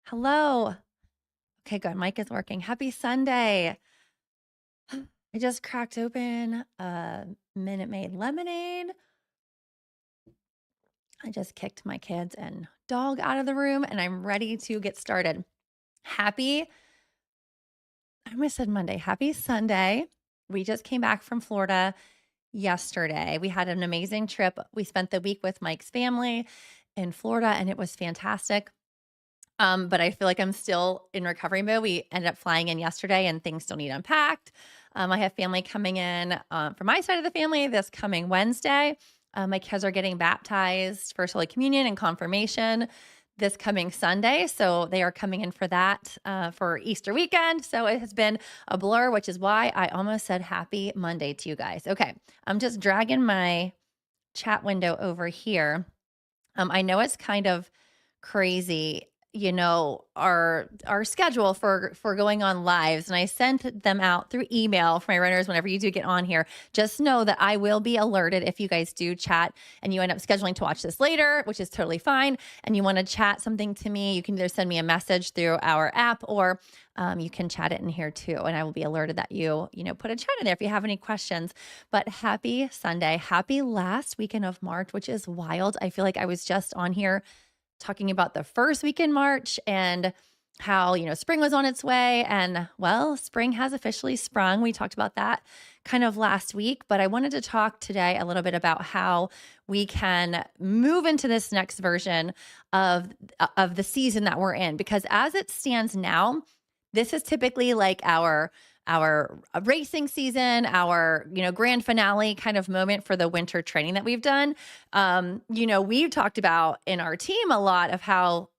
Hello. Okay, good. Mic is working. Happy Sunday. I just cracked open a Minute Maid lemonade. I just kicked my kids and dog out of the room and I'm ready to get started. Happy, I almost said Monday. Happy Sunday. We just came back from Florida yesterday. We had an amazing trip. We spent the week with Mike's family in Florida and it was fantastic. But I feel like I'm still in recovery mode. We ended up flying in yesterday and things still need unpacked. I have family coming in from my side of the family this coming Wednesday. My kids are getting baptized, First Holy Communion and confirmation this coming Sunday. So they are coming in for that for Easter weekend. So it has been a blur, which is why I almost said happy Monday to you guys. Okay. I'm just dragging my chat window over here. I know it's kind of crazy, our schedule for going on lives, and I sent them out through email for my runners whenever you do get on here. Just know that I will be alerted if you guys do chat and you end up scheduling to watch this later, which is totally fine, and you want to chat something to me. You can either send me a message through our app or you can chat it in here too, and I will be alerted that you put a chat in there if you have any questions. But happy Sunday, happy last weekend of March, which is wild. I feel like I was just on here talking about the first week in March and how, spring was on its way. And well, spring has officially sprung. We talked about that kind of last week, but I wanted to talk today a little bit about how we can move into this next version of the season that we're in, because as it stands now, this is typically like our racing season, our, grand finale kind of moment for the winter training that we've done. We've talked about in our team a lot of how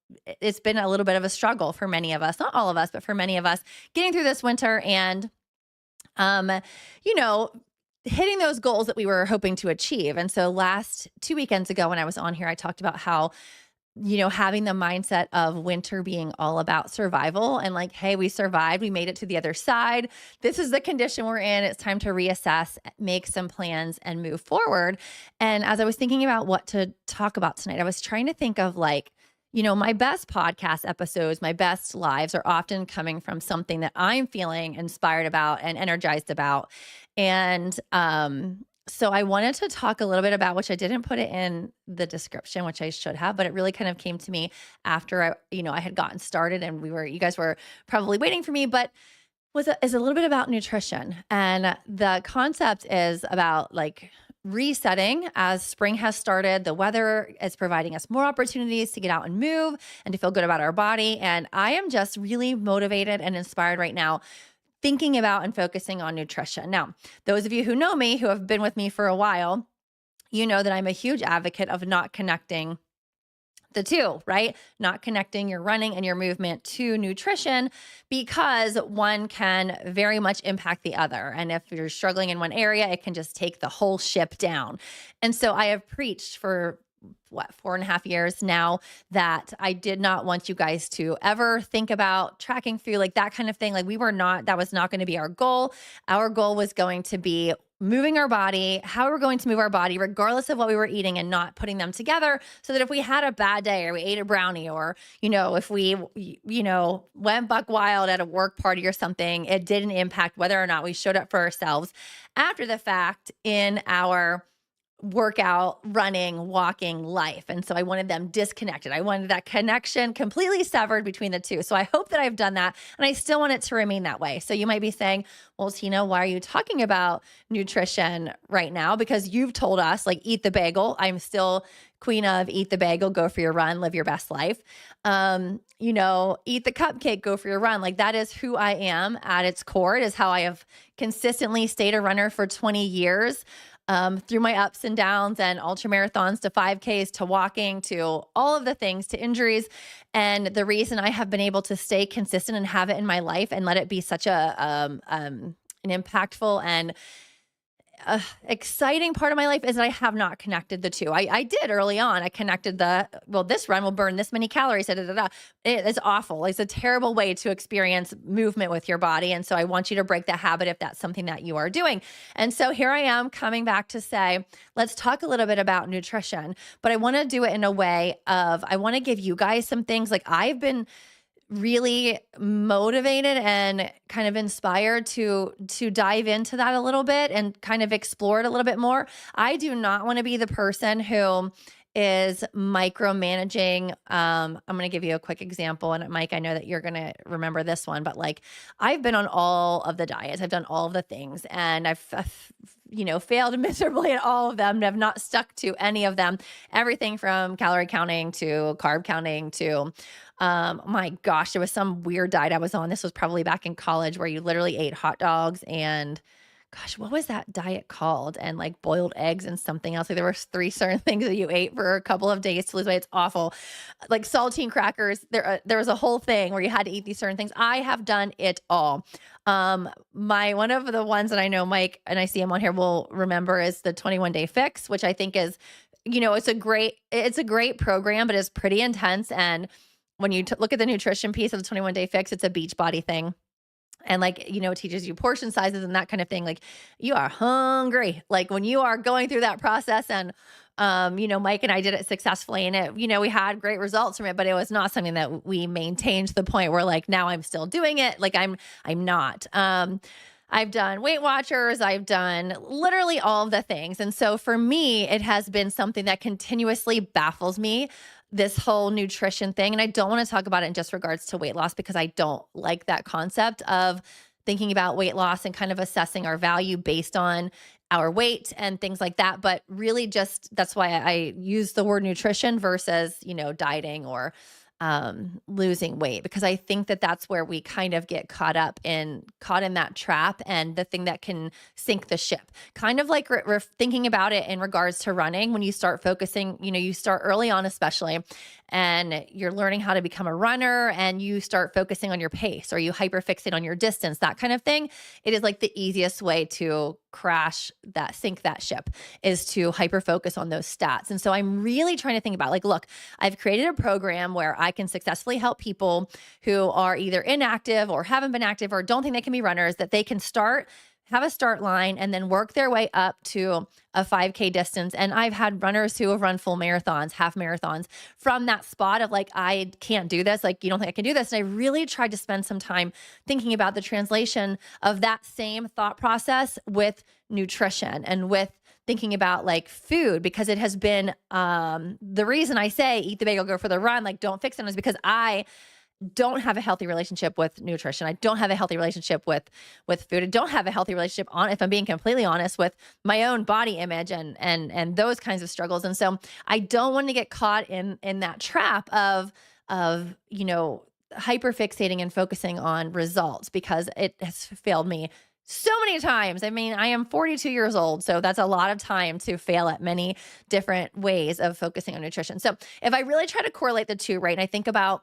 it's been a little bit of a struggle for many of us, not all of us, but for many of us getting through this winter and, um, you know, hitting those goals that we were hoping to achieve. And so last 2 weekends ago when I was on here, I talked about how having the mindset of winter being all about survival and like, hey, we survived, we made it to the other side. This is the condition we're in. It's time to reassess, make some plans, and move forward. And as I was thinking about what to talk about tonight, I was trying to think of like, my best podcast episodes, my best lives are often coming from something that I'm feeling inspired about and energized about. And so I wanted to talk a little bit about, which I didn't put it in the description, which I should have, but it really kind of came to me after I had gotten started and you guys were probably waiting for me, but is a little bit about nutrition. And the concept is about like resetting as spring has started. The weather is providing us more opportunities to get out and move and to feel good about our body. And I am just really motivated and inspired right now thinking about and focusing on nutrition. Now, those of you who know me, who have been with me for a while, you know that I'm a huge advocate of not connecting the two, right? Not connecting your running and your movement to nutrition because one can very much impact the other. And if you're struggling in one area, it can just take the whole ship down. And so I have preached for 4.5 years now that I did not want you guys to ever think about tracking food, like that kind of thing. Like that was not going to be our goal. Our goal was going to be moving our body, how we're going to move our body, regardless of what we were eating, and not putting them together so that if we had a bad day or we ate a brownie or, if we, went buck wild at a work party or something, it didn't impact whether or not we showed up for ourselves after the fact in our workout, running, walking life. And so I wanted them disconnected. I wanted that connection completely severed between the two. So I hope that I've done that. And I still want it to remain that way. So you might be saying, well, Tina, why are you talking about nutrition right now? Because you've told us like eat the bagel. I'm still queen of eat the bagel, go for your run, live your best life. Eat the cupcake, go for your run. Like that is who I am at its core. It is how I have consistently stayed a runner for 20 years. Through my ups and downs and ultra marathons to 5Ks to walking to all of the things to injuries. And the reason I have been able to stay consistent and have it in my life and let it be such an impactful and exciting part of my life is that I have not connected the two. I did early on. I connected this run will burn this many calories. Da, da, da, da. It is awful. It's a terrible way to experience movement with your body. And so I want you to break that habit if that's something that you are doing. And so here I am coming back to say, let's talk a little bit about nutrition, but I want to do it in a way of, I want to give you guys some things like I've been really motivated and kind of inspired to dive into that a little bit and kind of explore it a little bit more. I do not want to be the person who is micromanaging. I'm going to give you a quick example. And Mike, I know that you're going to remember this one, but like I've been on all of the diets, I've done all of the things, and I've failed miserably at all of them and have not stuck to any of them. Everything from calorie counting to carb counting to, my gosh, there was some weird diet I was on. This was probably back in college where you literally ate hot dogs and gosh, what was that diet called? And like boiled eggs and something else. Like there were three certain things that you ate for a couple of days to lose weight. It's awful. Like saltine crackers. There was a whole thing where you had to eat these certain things. I have done it all. One of the ones that I know Mike and I see him on here will remember is the 21-day fix, which I think is, it's a great program, but it's pretty intense. And when you look at the nutrition piece of the 21-day fix, it's a beach body thing. And like, it teaches you portion sizes and that kind of thing. Like you are hungry, like when you are going through that process. And, Mike and I did it successfully and we had great results from it, but it was not something that we maintained to the point where like, now I'm still doing it. Like I'm not, I've done Weight Watchers. I've done literally all of the things. And so for me, it has been something that continuously baffles me, this whole nutrition thing. And I don't want to talk about it in just regards to weight loss because I don't like that concept of thinking about weight loss and kind of assessing our value based on our weight and things like that. But really just, that's why I use the word nutrition versus, dieting or losing weight, because I think that that's where we kind of get caught in that trap and the thing that can sink the ship. Kind of like we're thinking about it in regards to running. When you start focusing, you start early on, especially, and you're learning how to become a runner and you start focusing on your pace or you hyperfixate on your distance, that kind of thing. It is like the easiest way to sink that ship is to hyper focus on those stats. And so I'm really trying to think about like, look, I've created a program where I can successfully help people who are either inactive or haven't been active or don't think they can be runners, that they can have a start line and then work their way up to a 5K distance. And I've had runners who have run full marathons, half marathons from that spot of like, I can't do this. Like, you don't think I can do this. And I really tried to spend some time thinking about the translation of that same thought process with nutrition and with thinking about like food, because it has been, the reason I say eat the bagel, go for the run, like don't fix it, is because I don't have a healthy relationship with nutrition. I don't have a healthy relationship with food. I don't have a healthy relationship if I'm being completely honest, with my own body image and those kinds of struggles. And so I don't want to get caught in that trap of hyper fixating and focusing on results, because it has failed me so many times. I mean, I am 42 years old, so that's a lot of time to fail at many different ways of focusing on nutrition. So if I really try to correlate the two, right, and I think about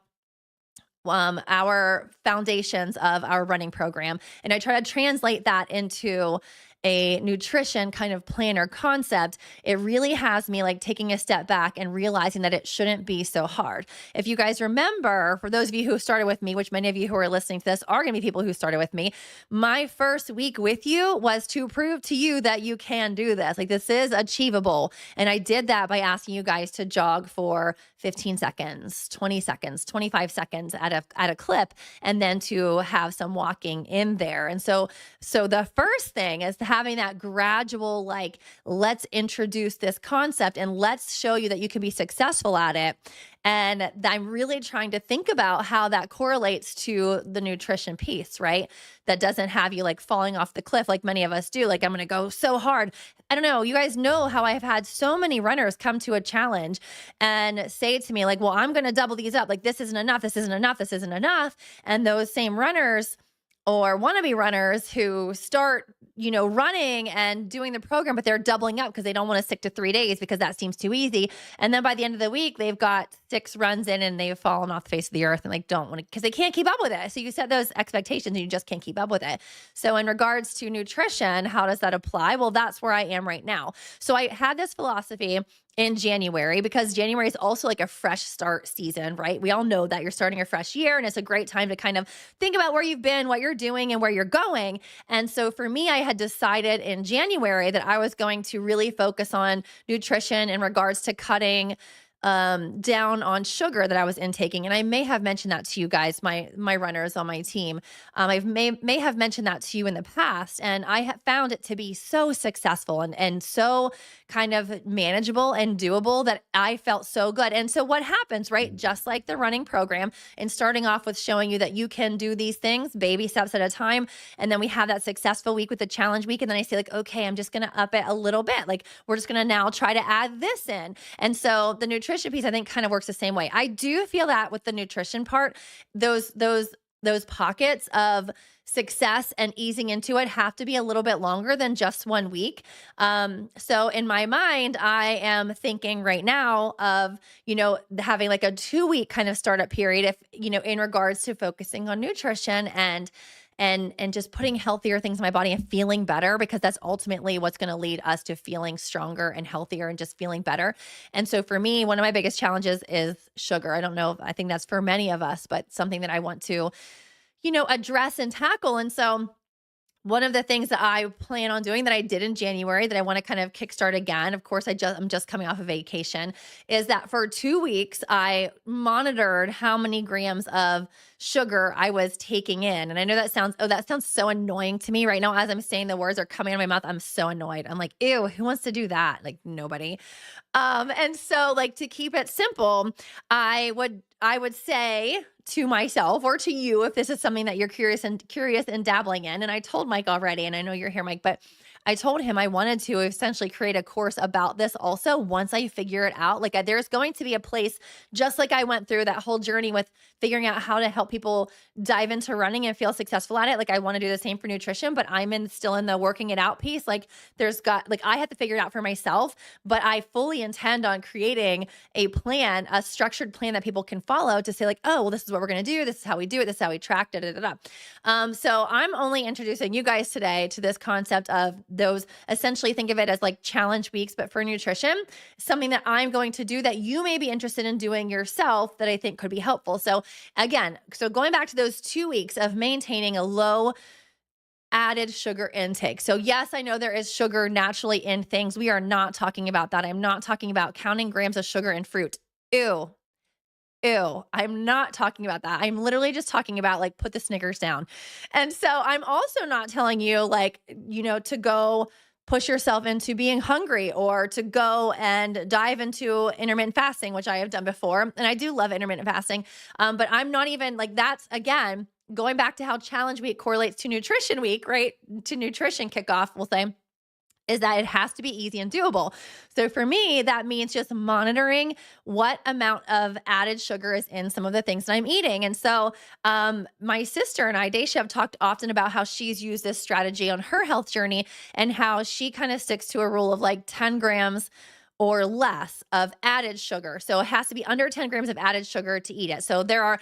our foundations of our running program, and I try to translate that into a nutrition kind of plan or concept, it really has me like taking a step back and realizing that it shouldn't be so hard. If you guys remember, for those of you who started with me, which many of you who are listening to this are going to be people who started with me, my first week with you was to prove to you that you can do this. Like this is achievable. And I did that by asking you guys to jog for 15 seconds, 20 seconds, 25 seconds at a clip, and then to have some walking in there. And so the first thing is having that gradual, like, let's introduce this concept and let's show you that you can be successful at it. And I'm really trying to think about how that correlates to the nutrition piece, right? That doesn't have you like falling off the cliff like many of us do. Like, I'm going to go so hard. I don't know. You guys know how I have had so many runners come to a challenge and say to me like, well, I'm going to double these up. Like, this isn't enough. This isn't enough. This isn't enough. And those same runners or wannabe runners who start, running and doing the program, but they're doubling up because they don't want to stick to 3 days because that seems too easy. And then by the end of the week, they've got 6 runs in and they've fallen off the face of the earth and like don't want to, because they can't keep up with it. So you set those expectations and you just can't keep up with it. So in regards to nutrition, how does that apply? Well, that's where I am right now. So I had this philosophy in January, because January is also like a fresh start season, right? We all know that you're starting a fresh year and it's a great time to kind of think about where you've been, what you're doing, and where you're going. And so for me, I had decided in January that I was going to really focus on nutrition in regards to cutting down on sugar that I was intaking. And I may have mentioned that to you guys, my runners on my team. I may have mentioned that to you in the past, and I have found it to be so successful and so kind of manageable and doable that I felt so good. And so what happens, right? Just like the running program, and starting off with showing you that you can do these things baby steps at a time, and then we have that successful week with the challenge week, and then I say like, okay, I'm just going to up it a little bit. Like we're just going to now try to add this in. And so the nutrition piece, I think, kind of works the same way. I do feel that with the nutrition part, those pockets of success and easing into it have to be a little bit longer than just 1 week. So in my mind, I am thinking right now of, having like a 2 week kind of startup period, if, in regards to focusing on nutrition and just putting healthier things in my body and feeling better, because that's ultimately what's going to lead us to feeling stronger and healthier and just feeling better. And so for me, one of my biggest challenges is sugar. I don't know, I think that's for many of us, but something that I want to, address and tackle. And so one of the things that I plan on doing that I did in January that I want to kind of kickstart again, of course, I'm just coming off of vacation, is that for 2 weeks, I monitored how many grams of sugar I was taking in. And I know that sounds so annoying to me right now. As I'm saying, the words are coming out of my mouth. I'm so annoyed. I'm like, ew, who wants to do that? Like nobody. And so like to keep it simple, I would say to myself or to you, if this is something that you're curious and dabbling in. And I told Mike already, and I know you're here, Mike, but I told him I wanted to essentially create a course about this also once I figure it out. Like there's going to be a place, just like I went through that whole journey with figuring out how to help people dive into running and feel successful at it. Like I want to do the same for nutrition, but still in the working it out piece. Like I have to figure it out for myself, but I fully intend on creating a plan, a structured plan that people can follow to say like, oh, well, this is what we're going to do. This is how we do it. This is how we track, da, da, da, da. So I'm only introducing you guys today to this concept of those, essentially think of it as like challenge weeks, but for nutrition, something that I'm going to do that you may be interested in doing yourself that I think could be helpful. So again, going back to those 2 weeks of maintaining a low added sugar intake. So yes, I know there is sugar naturally in things. We are not talking about that. I'm not talking about counting grams of sugar in fruit. Ew. Ew, I'm not talking about that. I'm literally just talking about like put the Snickers down. And so I'm also not telling you like, to go push yourself into being hungry or to go and dive into intermittent fasting, which I have done before. And I do love intermittent fasting. But I'm not even like that's again, going back to how challenge week correlates to nutrition week, right? To nutrition kickoff, we'll say, is that it has to be easy and doable. So for me, that means just monitoring what amount of added sugar is in some of the things that I'm eating. And so my sister and I, Daisha, have talked often about how she's used this strategy on her health journey and how she kind of sticks to a rule of like 10 grams or less of added sugar. So it has to be under 10 grams of added sugar to eat it. So there are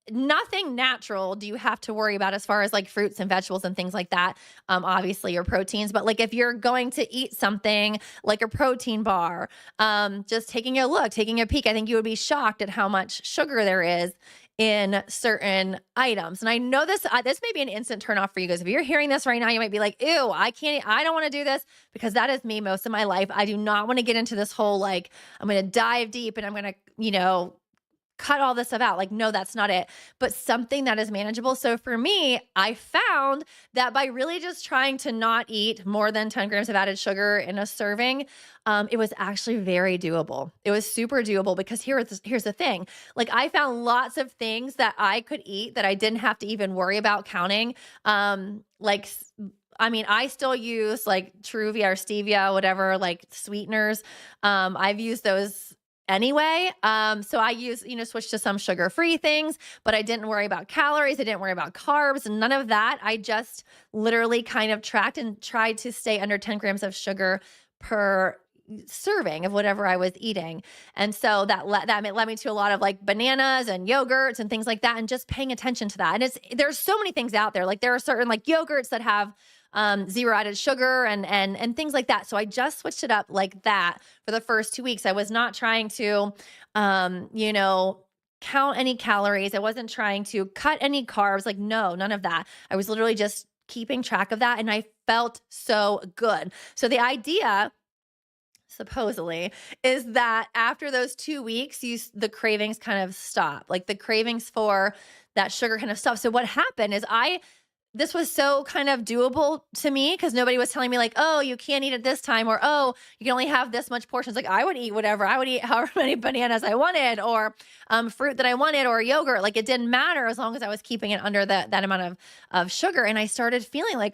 nothing natural do you have to worry about as far as like fruits and vegetables and things like that, obviously, or proteins. But like if you're going to eat something like a protein bar, just taking a peek, I think you would be shocked at how much sugar there is in certain items. And I know this may be an instant turnoff for you guys. If you're hearing this right now, you might be like, ew, I don't want to do this, because that is me most of my life. I do not want to get into this whole, like, I'm going to dive deep and I'm going to, cut all this stuff out. Like, no, that's not it, but something that is manageable. So for me, I found that by really just trying to not eat more than 10 grams of added sugar in a serving, it was actually very doable. It was super doable because here's the thing. Like I found lots of things that I could eat that I didn't have to even worry about counting. I still use like Truvia or Stevia, whatever, like sweeteners. I've used those anyway. So I switched to some sugar-free things, but I didn't worry about calories. I didn't worry about carbs, none of that. I just literally kind of tracked and tried to stay under 10 grams of sugar per serving of whatever I was eating. And so that led me to a lot of like bananas and yogurts and things like that, and just paying attention to that. And there's so many things out there. Like there are certain like yogurts that have zero added sugar and things like that. So I just switched it up like that for the first 2 weeks. I was not trying to, count any calories. I wasn't trying to cut any carbs. Like, no, none of that. I was literally just keeping track of that. And I felt so good. So the idea supposedly, is that after those 2 weeks, the cravings kind of stop. Like the cravings for that sugar kind of stop. So what happened is this was so kind of doable to me because nobody was telling me like, oh, you can't eat it this time, or oh, you can only have this much portions. Like I would eat whatever. I would eat however many bananas I wanted, or fruit that I wanted, or yogurt. Like it didn't matter as long as I was keeping it under that amount of sugar. And I started feeling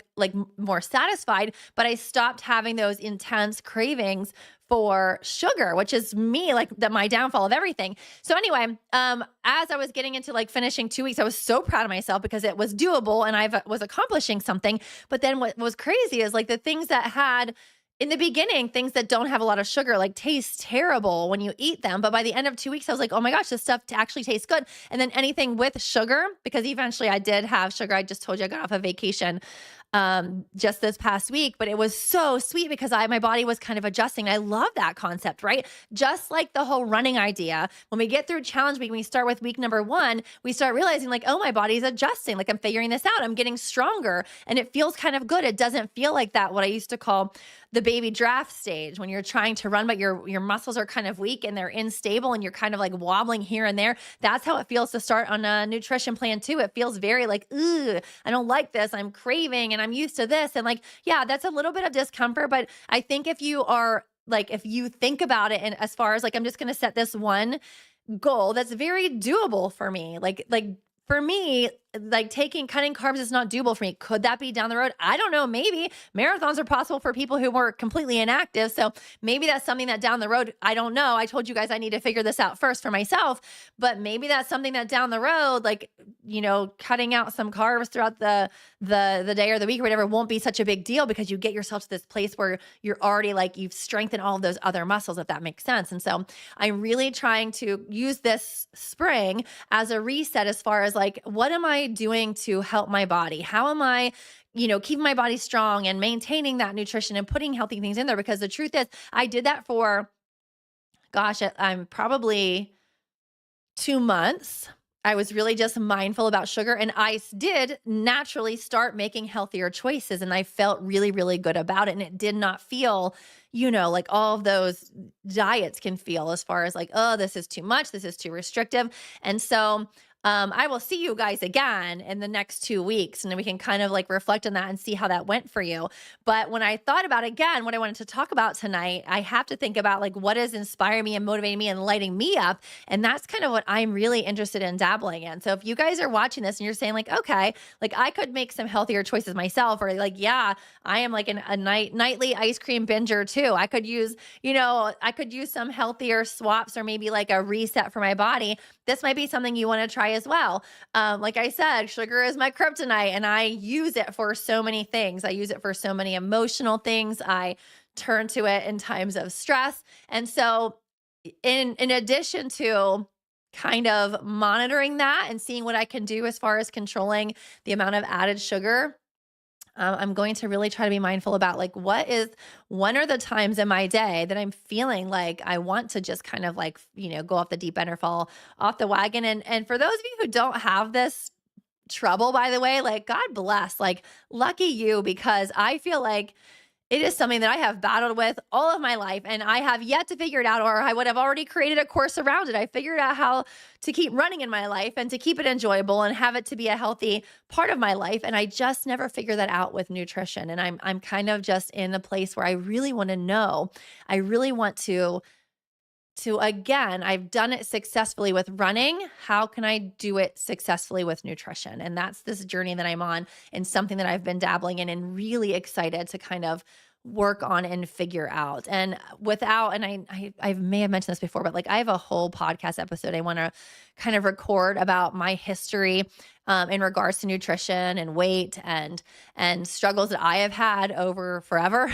more satisfied, but I stopped having those intense cravings for sugar, which is me, like my downfall of everything. So anyway, as I was getting into like finishing 2 weeks, I was so proud of myself because it was doable and I was accomplishing something. But then what was crazy is like the things that had in the beginning, things that don't have a lot of sugar, like taste terrible when you eat them. But by the end of 2 weeks, I was like, oh my gosh, this stuff actually tastes good. And then anything with sugar, because eventually I did have sugar. I just told you I got off a vacation just this past week, but it was so sweet because my body was kind of adjusting. I love that concept, right? Just like the whole running idea. When we get through challenge week, when we start with week number 1, we start realizing like, oh, my body's adjusting. Like I'm figuring this out. I'm getting stronger and it feels kind of good. It doesn't feel like that, what I used to call the baby draft stage when you're trying to run, but your muscles are kind of weak and they're unstable and you're kind of like wobbling here and there. That's how it feels to start on a nutrition plan too. It feels very like, ugh, I don't like this. I'm craving and I'm used to this. And like, yeah, that's a little bit of discomfort. But I think if you think about it and as far as like, I'm just going to set this one goal that's very doable for me. Like for me, like cutting carbs is not doable for me. Could that be down the road? I don't know. Maybe marathons are possible for people who were completely inactive. So maybe that's something that down the road, I don't know. I told you guys I need to figure this out first for myself, but maybe that's something that down the road, like, cutting out some carbs throughout the day or the week or whatever won't be such a big deal because you get yourself to this place where you're already like, you've strengthened all of those other muscles, if that makes sense. And so I'm really trying to use this spring as a reset as far as like, what am I doing to help my body? How am I, keeping my body strong and maintaining that nutrition and putting healthy things in there? Because the truth is, I did that for, gosh, I'm probably 2 months. I was really just mindful about sugar and I did naturally start making healthier choices and I felt really, really good about it. And it did not feel, like all of those diets can feel as far as like, oh, this is too much. This is too restrictive. And so I will see you guys again in the next 2 weeks, and then we can kind of like reflect on that and see how that went for you. But when I thought about again what I wanted to talk about tonight, I have to think about like what is inspiring me and motivating me and lighting me up. And that's kind of what I'm really interested in dabbling in. So if you guys are watching this and you're saying like, okay, like I could make some healthier choices myself, or like, yeah, I am like a nightly ice cream binger too. I could use, some healthier swaps or maybe like a reset for my body. This might be something you want to try as well. Like I said, sugar is my kryptonite and I use it for so many things. I use it for so many emotional things. I turn to it in times of stress. And so in addition to kind of monitoring that and seeing what I can do as far as controlling the amount of added sugar, I'm going to really try to be mindful about like when are the times in my day that I'm feeling like I want to just kind of like, go off the deep end or fall off the wagon. And for those of you who don't have this trouble, by the way, like God bless, like lucky you, because I feel like it is something that I have battled with all of my life and I have yet to figure it out, or I would have already created a course around it. I figured out how to keep running in my life and to keep it enjoyable and have it to be a healthy part of my life. And I just never figured that out with nutrition. And I'm kind of just in a place where I really want to know. I really want to again, I've done it successfully with running. How can I do it successfully with nutrition? And that's this journey that I'm on and something that I've been dabbling in and really excited to kind of work on and figure out. And I may have mentioned this before, but like I have a whole podcast episode I want to kind of record about my history in regards to nutrition and weight and struggles that I have had over forever.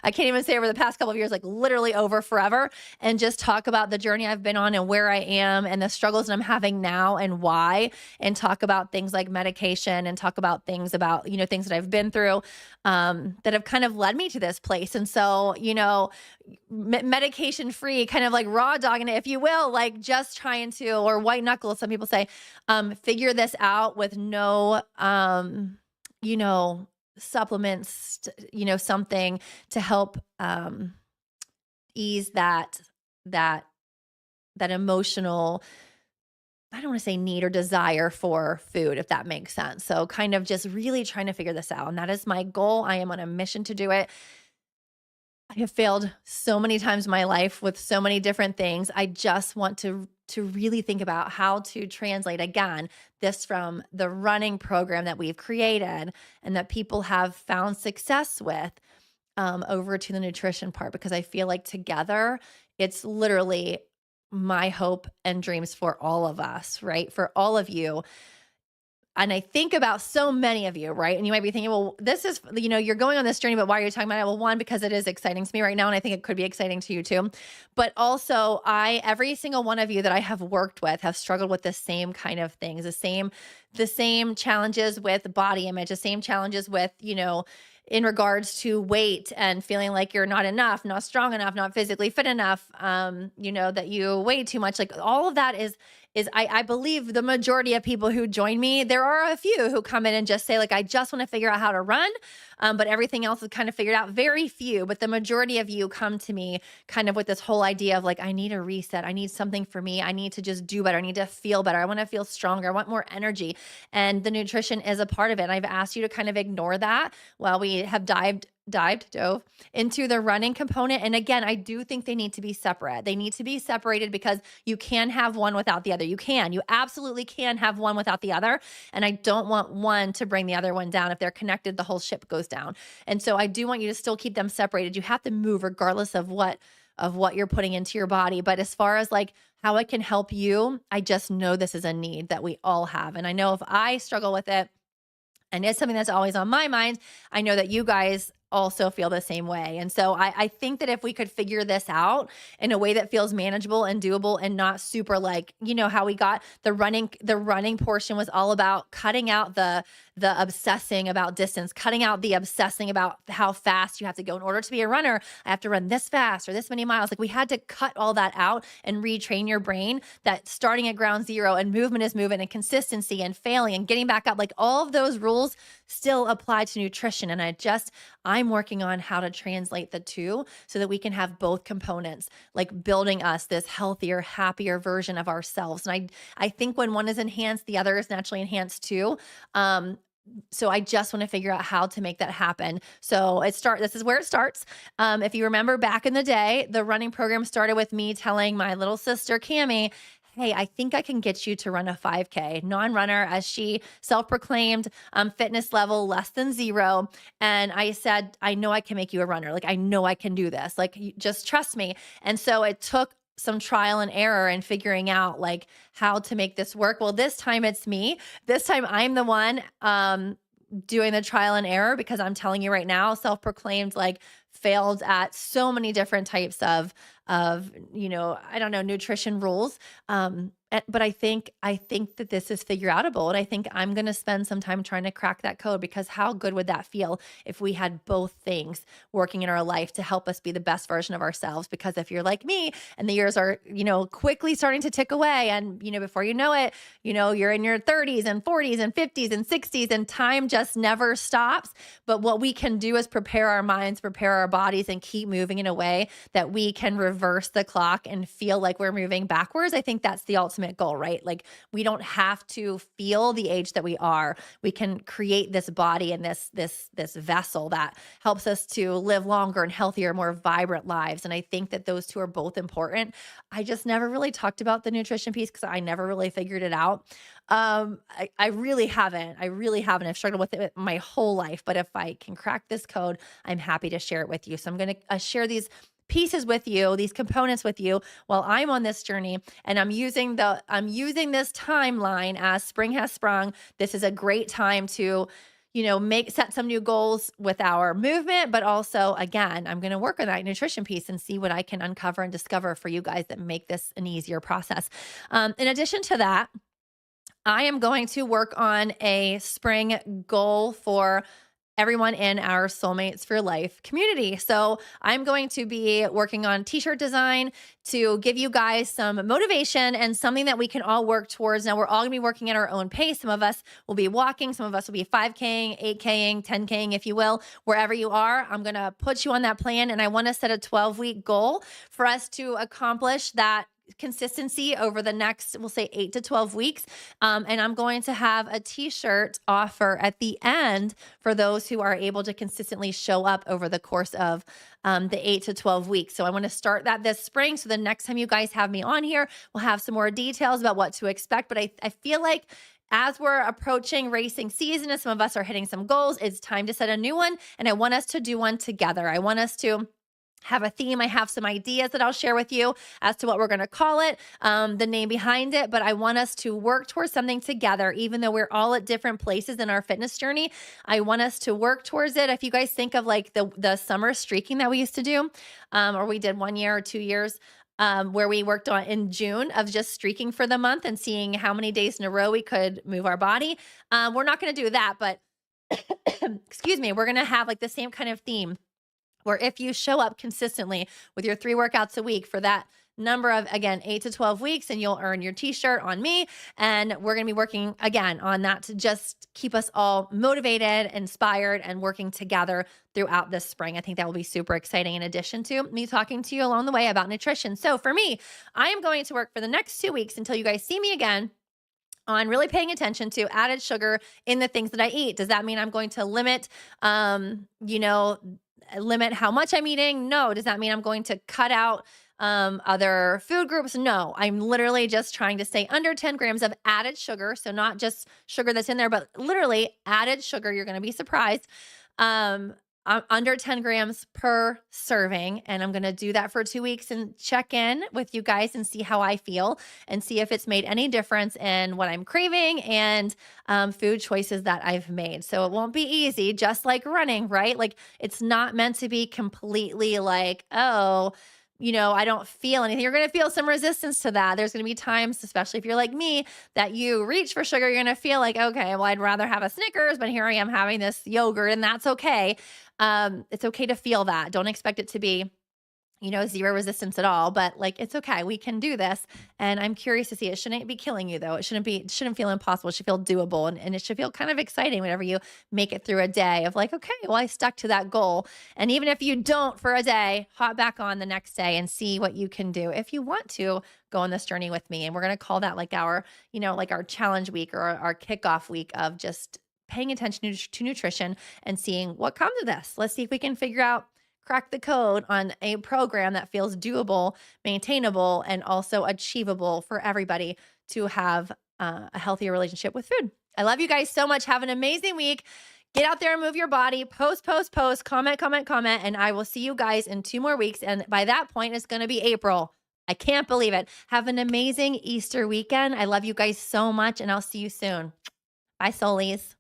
I can't even say over the past couple of years, like literally over forever, and just talk about the journey I've been on and where I am and the struggles that I'm having now and why, and talk about things like medication and talk about things about, things that I've been through that have kind of led me to this place. And so, medication free, kind of like raw dogging it, if you will, like just trying to, or white knuckle, some people say, figure this out with no, supplements, something to help, ease that that emotional, I don't want to say need or desire for food, if that makes sense. So kind of just really trying to figure this out. And that is my goal. I am on a mission to do it. I have failed so many times in my life with so many different things. I just want to really think about how to translate again this from the running program that we've created and that people have found success with, over to the nutrition part, because I feel like together it's literally my hope and dreams for all of us, right? For all of you. And I think about so many of you, right? And you might be thinking, well, this is, you're going on this journey, but why are you talking about it? Well, one, because it is exciting to me right now. And I think it could be exciting to you too. But also, every single one of you that I have worked with have struggled with the same kind of things, the same challenges with body image, the same challenges with, in regards to weight and feeling like you're not enough, not strong enough, not physically fit enough, that you weigh too much. Like all of that is I believe the majority of people who join me, there are a few who come in and just say like, I just want to figure out how to run. But everything else is kind of figured out. Very few, but the majority of you come to me kind of with this whole idea of like, I need a reset. I need something for me. I need to just do better. I need to feel better. I want to feel stronger. I want more energy. And the nutrition is a part of it. And I've asked you to kind of ignore that while we have dove into the running component. And again, I do think they need to be separate. They need to be separated because you can have one without the other. You absolutely can have one without the other. And I don't want one to bring the other one down. If they're connected, the whole ship goes down. And so I do want you to still keep them separated. You have to move regardless of what you're putting into your body. But as far as like how it can help you, I just know this is a need that we all have. And I know if I struggle with it, and it's something that's always on my mind, I know that you guys also feel the same way. And so I think that if we could figure this out in a way that feels manageable and doable and not super like, how we got the running portion was all about cutting out the obsessing about distance, cutting out the obsessing about how fast you have to go in order to be a runner. I have to run this fast or this many miles. Like we had to cut all that out and retrain your brain that starting at ground zero and movement is movement and consistency and failing and getting back up, like all of those rules still apply to nutrition. And I'm working on how to translate the two so that we can have both components, like building us this healthier, happier version of ourselves. And I think when one is enhanced, the other is naturally enhanced too. So I just want to figure out how to make that happen. So this is where it starts. If you remember back in the day, the running program started with me telling my little sister, Cammie, hey, I think I can get you to run a 5K, non-runner, as she self-proclaimed, fitness level less than 0. And I said, I know I can make you a runner. Like, I know I can do this. Like, just trust me. And so it took some trial and error and figuring out like how to make this work. Well, this time it's me. This time I'm the one doing the trial and error, because I'm telling you right now, self-proclaimed like failed at so many different types of I don't know, nutrition rules. But I think that this is figure outable, and I think I'm going to spend some time trying to crack that code, because how good would that feel if we had both things working in our life to help us be the best version of ourselves? Because if you're like me and the years are, quickly starting to tick away, and before you know it, you're in your 30s and 40s and 50s and 60s, and time just never stops. But what we can do is prepare our minds, prepare our bodies, and keep moving in a way that we can reverse the clock and feel like we're moving backwards. I think that's the ultimate goal, right? Like we don't have to feel the age that we are. We can create this body and this vessel that helps us to live longer and healthier, more vibrant lives. And I think that those two are both important. I just never really talked about the nutrition piece because I never really figured it out. I really haven't. I've struggled with it my whole life, but if I can crack this code, I'm happy to share it with you. So I'm going to share these pieces with you, these components with you while I'm on this journey. And I'm using this timeline as spring has sprung. This is a great time to, set some new goals with our movement, but also again, I'm going to work on that nutrition piece and see what I can uncover and discover for you guys that make this an easier process. In addition to that, I am going to work on a spring goal for everyone in our Soulmates for Life community. So I'm going to be working on t-shirt design to give you guys some motivation and something that we can all work towards. Now we're all gonna be working at our own pace. Some of us will be walking, some of us will be 5King, 8King, 10King, if you will, wherever you are. I'm gonna put you on that plan, and I wanna set a 12-week goal for us to accomplish that consistency over the next, we'll say 8 to 12 weeks. And I'm going to have a t-shirt offer at the end for those who are able to consistently show up over the course of the 8 to 12 weeks. So I want to start that this spring. So the next time you guys have me on here, we'll have some more details about what to expect. But I feel like as we're approaching racing season and some of us are hitting some goals, it's time to set a new one. And I want us to do one together. I want us to have a theme. I have some ideas that I'll share with you as to what we're going to call it, the name behind it. But I want us to work towards something together, even though we're all at different places in our fitness journey. I want us to work towards it. If you guys think of like the summer streaking that we used to do, or we did 1 year or 2 years, where we worked on in June of just streaking for the month and seeing how many days in a row we could move our body. We're not going to do that, but excuse me, we're going to have like the same kind of theme where if you show up consistently with your 3 workouts a week for that number of, again, 8 to 12 weeks, and you'll earn your t-shirt on me. And we're going to be working again on that to just keep us all motivated, inspired, and working together throughout this spring. I think that will be super exciting, in addition to me talking to you along the way about nutrition. So for me, I am going to work for the next 2 weeks until you guys see me again on really paying attention to added sugar in the things that I eat. Does that mean I'm going to limit how much I'm eating? No. Does that mean I'm going to cut out other food groups? No. I'm literally just trying to stay under 10 grams of added sugar. So not just sugar that's in there, but literally added sugar. You're going to be surprised. I'm under 10 grams per serving. And I'm going to do that for 2 weeks and check in with you guys and see how I feel and see if it's made any difference in what I'm craving and food choices that I've made. So it won't be easy, just like running, right? Like it's not meant to be completely like, oh, I don't feel anything. You're going to feel some resistance to that. There's going to be times, especially if you're like me, that you reach for sugar. You're going to feel like, okay, well, I'd rather have a Snickers, but here I am having this yogurt, and that's okay. It's okay to feel that. Don't expect it to be zero resistance at all, but like, it's okay. We can do this. And I'm curious to see, it shouldn't be killing you though. It shouldn't feel impossible. It should feel doable. And it should feel kind of exciting whenever you make it through a day of like, okay, well, I stuck to that goal. And even if you don't for a day, hop back on the next day and see what you can do. If you want to go on this journey with me, and we're going to call that like our challenge week or our kickoff week of just paying attention to nutrition and seeing what comes of this. Let's see if we can crack the code on a program that feels doable, maintainable, and also achievable for everybody to have a healthier relationship with food. I love you guys so much. Have an amazing week. Get out there and move your body. Post, comment, and I will see you guys in 2 more weeks. And by that point, it's going to be April. I can't believe it. Have an amazing Easter weekend. I love you guys so much, and I'll see you soon. Bye, Soulies.